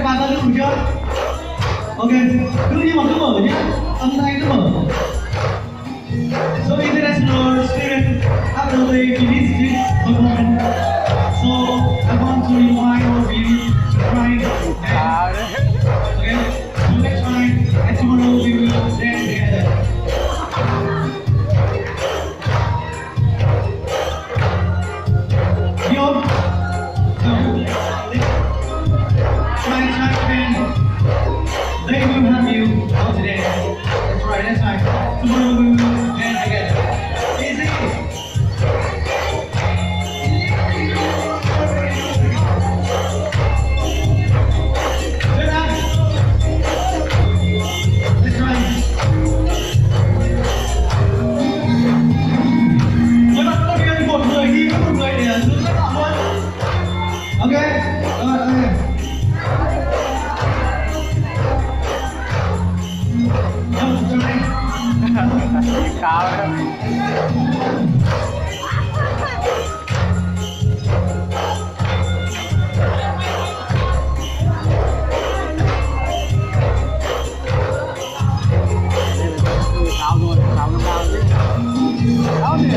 các bạn đã được chưa? Ok, cứ như mà cứ mở nhé, âm thanh cứ mở. So international students after they finish this performance, so I want to invite all of you to try to dance. Okay, so let's try, and tomorrow we will dance together. Yo, try again. They will have you all today. That's right. Tomorrow we will dance together. Easy. Good night. Let's try. Mời bạn có viên một người đi với một người để hướng dẫn họ luôn. Ok. Okay. Cao đấy. Cao rồi, cao nó cao chứ. Cao thì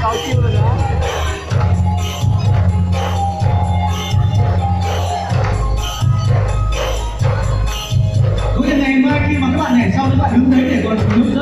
cao chiêu rồi đó. Cuối ngày mai khi mà các bạn nhảy xong, các bạn đứng đấy để còn đứng